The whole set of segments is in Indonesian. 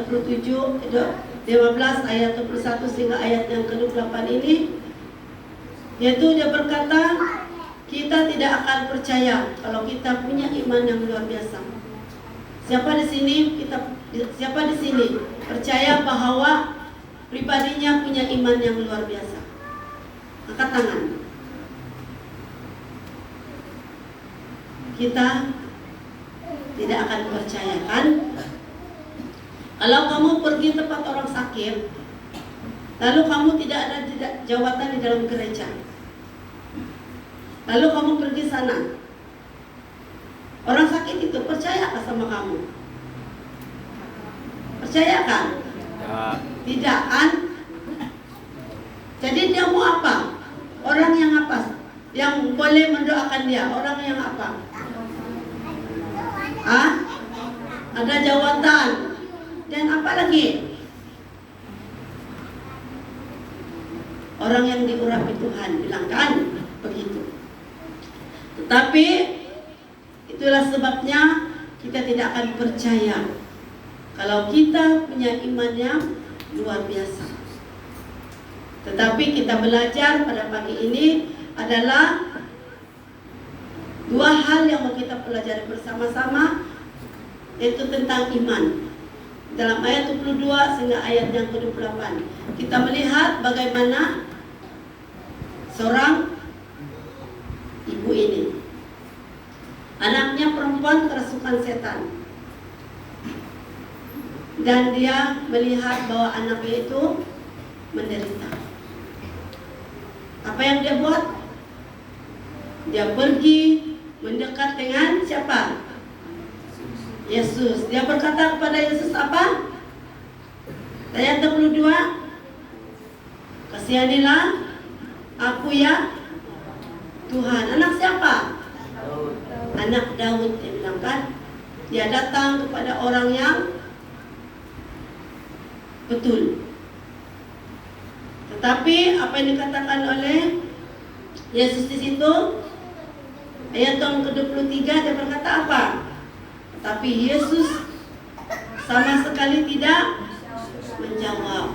27, 15 ayat 21 sehingga ayat yang ke-28 ini, yaitu dia berkata, kita tidak akan percaya kalau kita punya iman yang luar biasa. Siapa di sini percaya bahwa pribadinya punya iman yang luar biasa? Angkat tangan. Kita tidak akan percaya, kan? Kalau kamu pergi tempat orang sakit, lalu kamu tidak ada jawatan di dalam gereja, lalu kamu pergi sana, orang sakit itu percayakah sama kamu? Percayakan? Ya. Tidak, kan? Jadi dia mau apa? Orang yang apa? Yang boleh mendoakan dia, orang yang apa? Ada jawatan. Dan apa lagi? Orang yang diurapi Tuhan, bilang kan? Begitu. Tetapi itulah sebabnya kita tidak akan percaya kalau kita punya iman yang luar biasa. Tetapi kita belajar pada pagi ini adalah dua hal yang mau kita pelajari bersama-sama, yaitu tentang iman. Dalam ayat 22 sehingga ayat yang ke-28, kita melihat bagaimana seorang ibu ini, anaknya perempuan kerasukan setan, dan dia melihat bahwa anaknya itu menderita. Apa yang dia buat? Dia pergi mendekat dengan siapa? Yesus. Dia berkata kepada Yesus apa? Ayat 22, kasihanilah aku ya Tuhan. Anak siapa? Anak Daud, dia bilang kan. Dia datang kepada orang yang betul. Tetapi apa yang dikatakan oleh Yesus di situ, ayat yang ke-23, dia berkata apa? Tapi Yesus sama sekali tidak menjawab.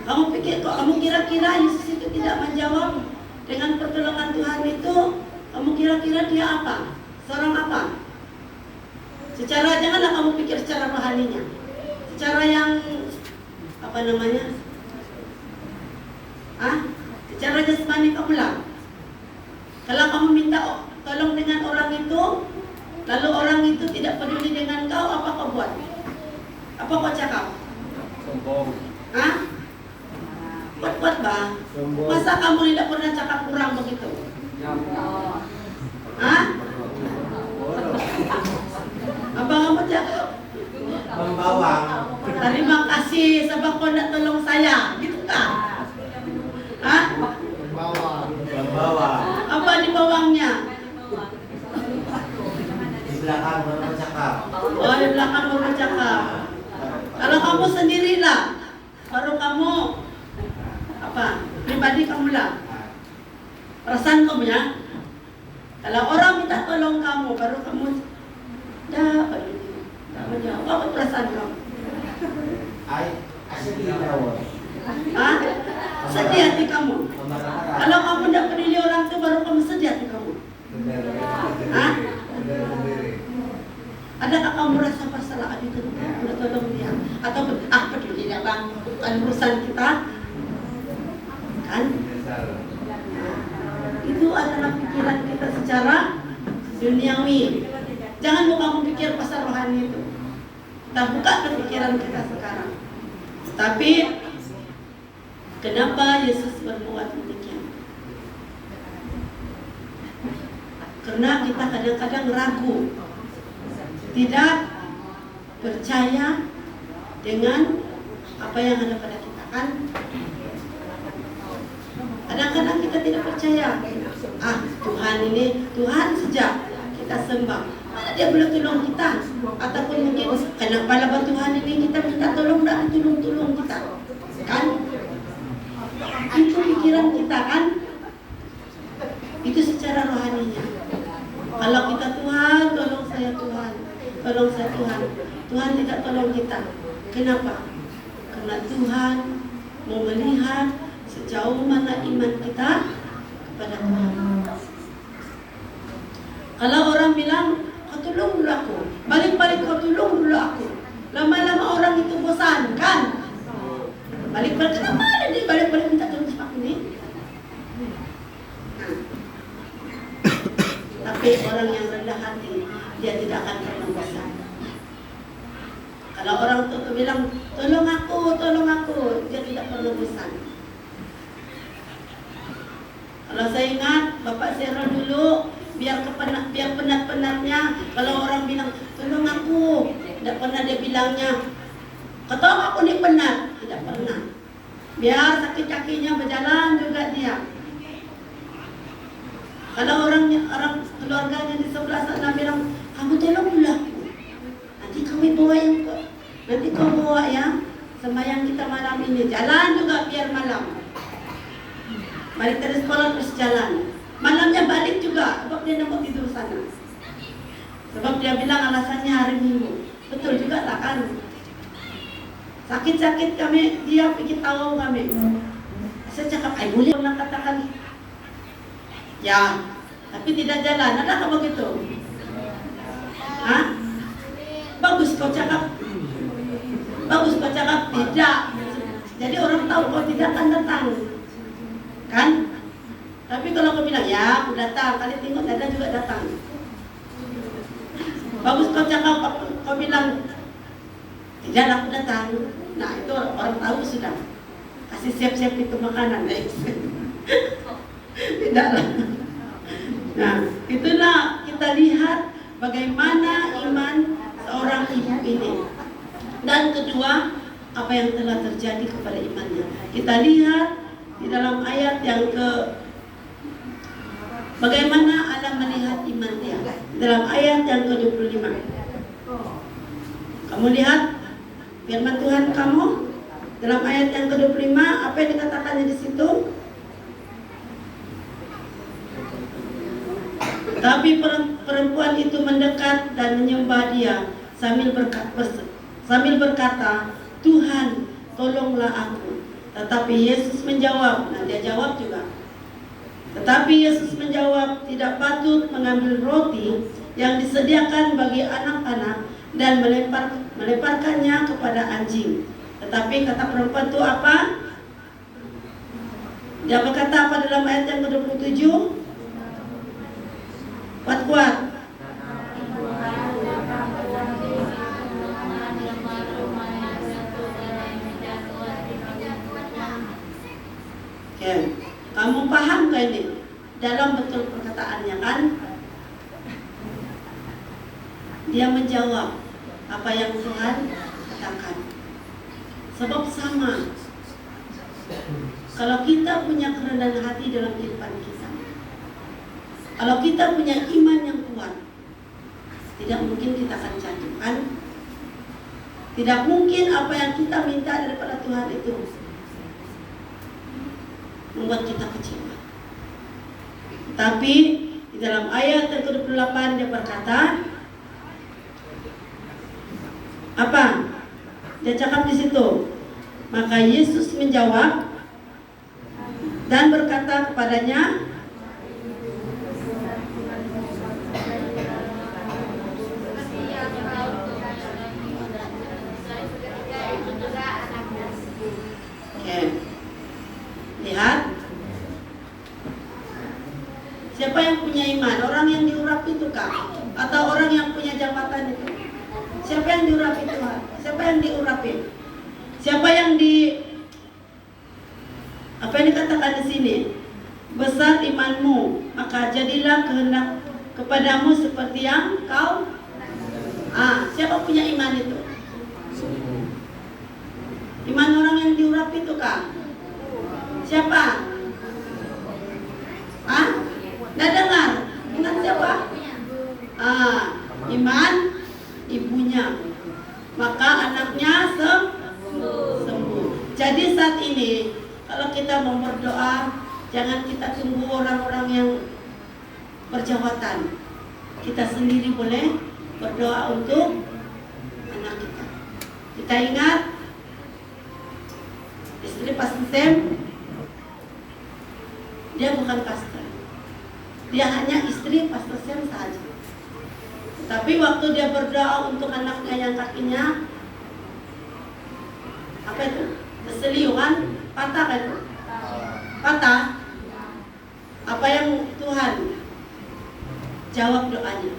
Kamu kira-kira Yesus itu tidak menjawab dengan pertolongan Tuhan itu? Kamu kira-kira dia apa? Seorang apa? Janganlah kamu pikir secara rohaninya, secara yang apa namanya? Secara jasmani kamu lah. Kalau kamu minta tolong dengan orang itu, lalu orang itu tidak peduli dengan kau, apa kau buat? Apa kau cakap? Sombong. Buat bah. Masa kamu tidak pernah cakap kurang begitu? Apa kamu cakap? Membawang. Terima kasih sebab kau nak tolong saya, gitu kan? Membawang. Apa di bawahnya? Di belakang baru bercakap. Oh, di belakang baru bercakap. Kalau kamu sendirilah, baru kamu apa? Pribadi kamu lah. Perasaan kamu ya. Kalau orang minta tolong kamu, baru kamu dah menjawab. Apa perasaan kamu? Sedih jawab. Sedih hati kamu. Kalau kamu tidak peduli orang itu, baru kamu sedih hati kamu. Adakah kamu rasa bersalah itu? Udah tolong dia, atau peduli tidak bang? Bukan urusan kita, kan? Itu adalah pikiran kita secara duniawi. Jangan mau kamu pikir pasal rohani itu. Kita buka pikiran kita sekarang. Tapi kenapa Yesus berbuat demikian? Karena kita kadang-kadang ragu, tidak percaya dengan apa yang ada pada kita, kan? Kadang-kadang kita tidak percaya. Tuhan ini, Tuhan sejak kita sembah, mana dia boleh tolong kita? Ataupun mungkin kenapa lawan Tuhan ini kita minta tolong, dan tolong kita, kan? Itu pikiran kita, kan? Itu secara rohaninya. Kalau kita, Tuhan tolong saya, Tuhan tolong saya, Tuhan tidak tolong kita. Kenapa? Karena Tuhan mau melihat sejauh mana iman kita kepada Tuhan. Kalau orang bilang, kau tolong dulu aku, balik-balik kau tolong dulu aku, lama-lama orang itu bosan kan? Balik-balik, kenapa ada dia balik-balik minta tolong sama aku ni? Tapi orang yang rendah hati, dia tidak akan pernah bosan. Kalau orang itu bilang, tolong aku, dia tidak pernah bosan. Kalau saya ingat, Bapak Sero dulu, biar penat-penatnya, kalau orang bilang, tolong aku, tidak pernah dia bilangnya, kau tahu aku ni penat, tidak pernah. Biar sakit kakinya berjalan juga dia. Kalau orang keluarganya di sebelah sana bilang, kamu tolong dulu aku, nanti kami bawa yang nanti kau bawa ya sembahyang kita malam ini, jalan juga biar malam. Balik dari sekolah terus jalan, malamnya balik juga, sebab dia nak tidur sana. Sebab dia bilang alasannya hari Minggu. Betul juga tak kan? Sakit-sakit kami, dia pergi tahu kami. Saya cakap, boleh pernah katakan, ya, tapi tidak jalan. Ada apa begitu? Hah? Bagus kau cakap. Tidak. Jadi orang tahu kau tidak akan datang. Kan? Tapi kalau kau bilang, ya aku datang, kali tengok Dada juga datang. Bagus kau cakap, kau bilang, tidak aku datang. Nah itu orang tahu sudah. Kasih siap-siap itu makanan. Tidaklah. Nah itulah kita lihat bagaimana iman seorang ibu ini. Dan kedua, apa yang telah terjadi kepada imannya. Kita lihat di dalam ayat yang bagaimana Allah melihat iman dia. Dalam ayat yang ke-25. Kamu lihat firman Tuhan kamu dalam ayat yang ke-25, apa yang dikatakannya di situ? Tapi perempuan itu mendekat dan menyembah dia sambil berkata, Tuhan, tolonglah aku. Tetapi Yesus menjawab, nah dia jawab juga. Tetapi Yesus menjawab, tidak patut mengambil roti yang disediakan bagi anak-anak dan melemparkannya kepada anjing. Tetapi kata perempuan itu apa? Dia berkata apa dalam ayat yang ke-27? Kuat-kuat. Okay. Kamu paham ke ini? Dalam betul perkataannya kan? Dia menjawab apa yang Tuhan katakan. Sebab sama. Kalau kita punya kerendahan hati dalam kehidupan kita, kalau kita punya iman yang kuat, tidak mungkin kita akan jatuh kan? Tidak mungkin apa yang kita minta daripada Tuhan itu membuat kita kecewa. Tapi di dalam ayat yang ke-28 dia berkata, apa? Dia cakap di situ. Maka Yesus menjawab dan berkata kepadanya, lihat, siapa yang punya iman? Orang yang diurapi itu kah? Atau orang yang punya jabatan itu? Siapa yang diurapi Tuhan? Siapa yang diurapi? Siapa yang apa yang dikatakan di sini? Besar imanmu, maka jadilah kehendak kepadamu seperti yang kau. Siapa punya iman itu? Iman orang yang diurapi itu kah? Siapa? Nggak dengar? Ingat siapa? Iman ibunya. Maka anaknya sembuh. Jadi saat ini kalau kita mau berdoa, jangan kita tunggu orang-orang yang berjawatan. Kita sendiri boleh berdoa untuk anak kita. Kita ingat istri Pastor Sam, dia bukan pastor, dia hanya istri Pastor Sam saja. Tapi waktu dia berdoa untuk anaknya yang kakinya apa itu? Keseliuan, patah kan? Patah. Apa yang Tuhan jawab doanya?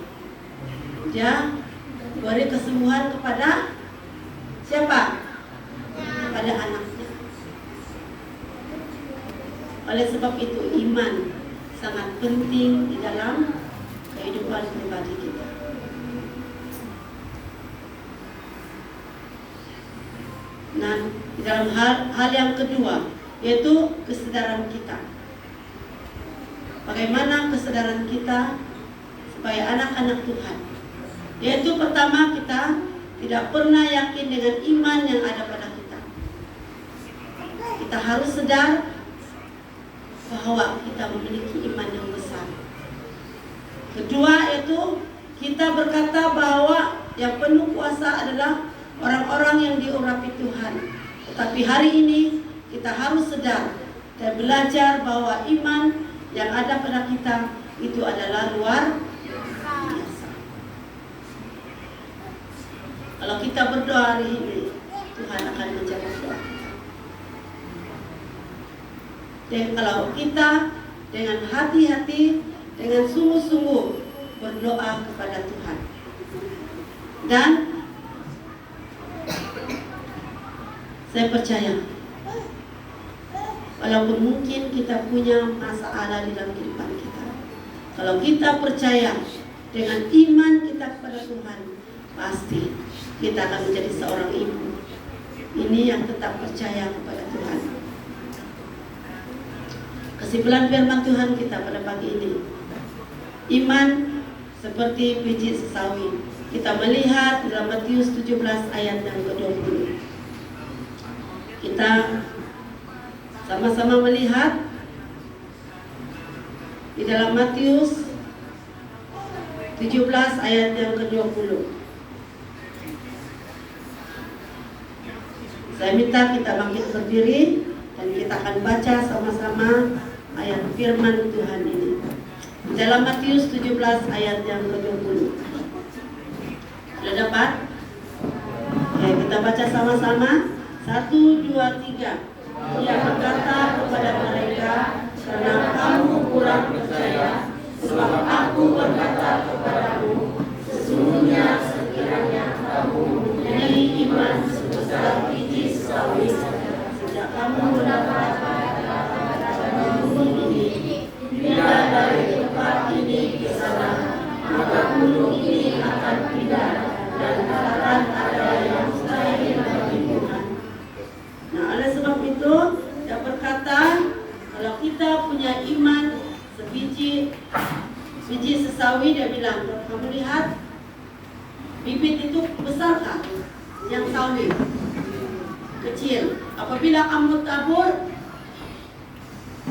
Dia beri kesembuhan kepada siapa? Kepada anaknya. Oleh sebab itu iman sangat penting di dalam kehidupan pribadi kita. Nah, di dalam hal yang kedua, yaitu kesadaran kita. Bagaimana kesadaran kita sebagai anak-anak Tuhan? Yaitu pertama, kita tidak pernah yakin dengan iman yang ada pada kita. Kita harus sadar bahwa kita memiliki iman yang besar. Kedua, yaitu kita berkata bahwa yang penuh kuasa adalah orang-orang yang diurapi Tuhan. Tetapi hari ini kita harus sadar dan belajar bahwa iman yang ada pada kita itu adalah luar biasa. Kalau kita berdoa hari ini, Tuhan akan menjawab doa kita. Dan kalau kita dengan hati-hati, dengan sungguh-sungguh berdoa kepada Tuhan, dan saya percaya, walaupun mungkin kita punya masalah di dalam kehidupan kita, kalau kita percaya dengan iman kita kepada Tuhan, pasti kita akan menjadi seorang ibu ini yang tetap percaya kepada Tuhan. Kesimpulan firman Tuhan kita pada pagi ini, iman seperti biji sesawi. Kita melihat dalam Matius 17 ayat yang ke-20. Kita sama-sama melihat di dalam Matius 17 ayat yang ke-20. Saya minta kita bangkit berdiri dan kita akan baca sama-sama ayat firman Tuhan ini. Di dalam Matius 17 ayat yang ke-20. Sudah dapat? Oke, kita baca sama-sama. 1, 2, 3. Ia berkata kepada mereka, karena kamu kurang percaya, sebab aku berkata kepadamu, sesungguhnya sekiranya kamu mempunyai iman sebesar biji sesawi, sejak kamu mendapat kata-kata gunung ini, pindah dari tempat ini ke sana, maka gunung ini akan pindah dan akan ada yang mustahil bagi Tuhan. Nah, oleh sebab itu dia berkata, kalau kita punya iman sebiji sesawi, dia bilang, kamu lihat bibit itu besar kan? Yang sawi kecil. Apabila kamu tabur,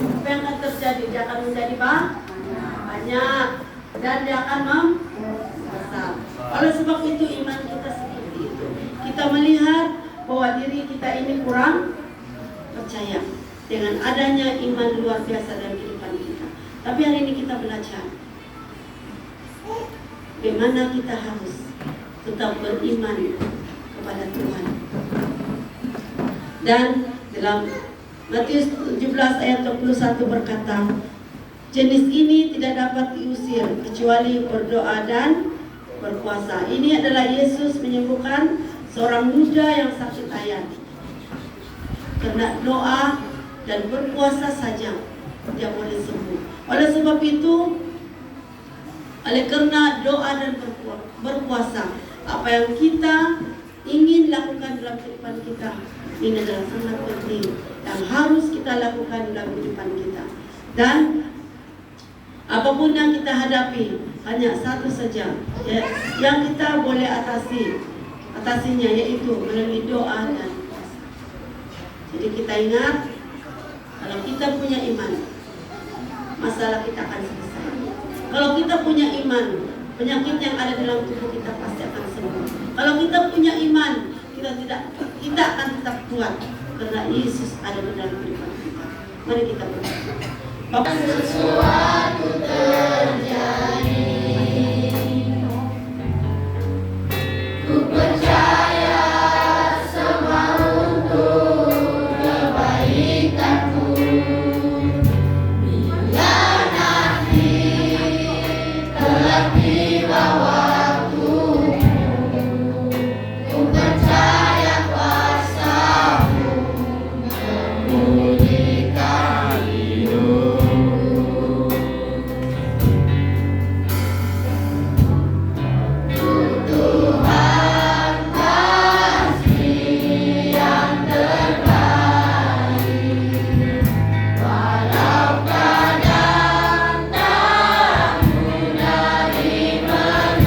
apa yang akan terjadi? Dia akan menjadi banyak dan dia akan membesar. Oleh sebab itu iman kita seperti itu. Kita melihat bahwa diri kita ini kurang percaya dengan adanya iman luar biasa dalam kehidupan kita. Tapi hari ini kita belajar bagaimana kita harus tetap beriman kepada Tuhan. Dan dalam Matius 17 ayat 21 berkata, jenis ini tidak dapat diusir kecuali berdoa dan berpuasa. Ini adalah Yesus menyembuhkan seorang muda yang sakit ayan. Karena doa dan berpuasa saja dia boleh sembuh. Oleh sebab itu, oleh karena doa dan berpuasa, apa yang kita ingin lakukan dalam kehidupan kita, ini adalah sangat penting yang harus kita lakukan dalam kehidupan kita. Dan apapun yang kita hadapi, hanya satu saja yang kita boleh atasinya, yaitu melalui doa dan puasa. Jadi kita ingat, kalau kita punya iman, masalah kita akan selesai. Kalau kita punya iman, penyakit yang ada dalam tubuh kita pasti akan sembuh. Kalau kita punya iman, kita kita akan tetap kuat karena Yesus ada di dalam kehidupan kita. Mari kita berdoa. Bapak, sesuatu terjadi, ku percaya semua untuk kebaikanku. Bila nanti telah tiba waktumu, ku percaya kuasa-Mu memulihkan hidupku. Tuhan pasti yang terbaik, walau kadang tak mudah dimengerti.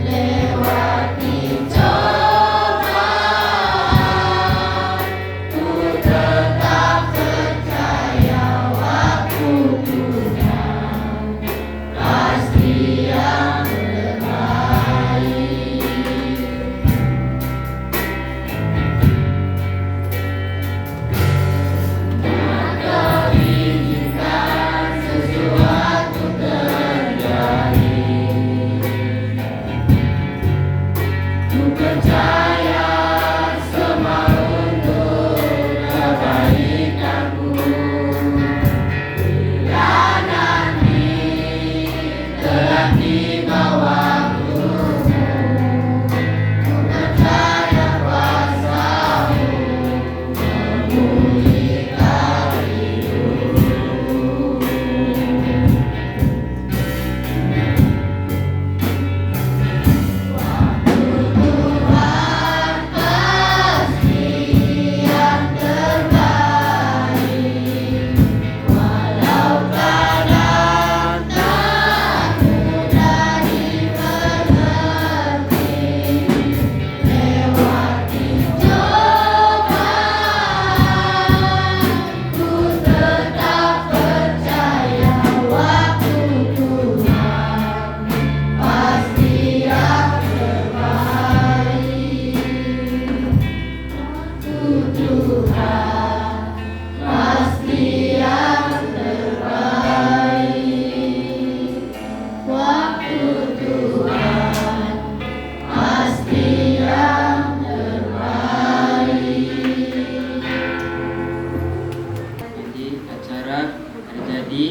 Lewati cobaan, ku tetap percaya waktu Tuhan pasti yang terbaik. Kau izinkan sesuatu terjadi, ku percaya semua untuk kebaikanku. Bila nanti telah tiba waktumu, ku percaya kuasa-Mu memulihkan hidupku. Tuhan pasti yang terbaik, walau kadang tak mudah dimengerti. Lewati cobaan, ku tetap percaya waktu Tuhan pasti yang terbaik. Tuhan pasti yang terbaik. Waktu Tuhan pasti yang terbaik. Jadi acara terjadi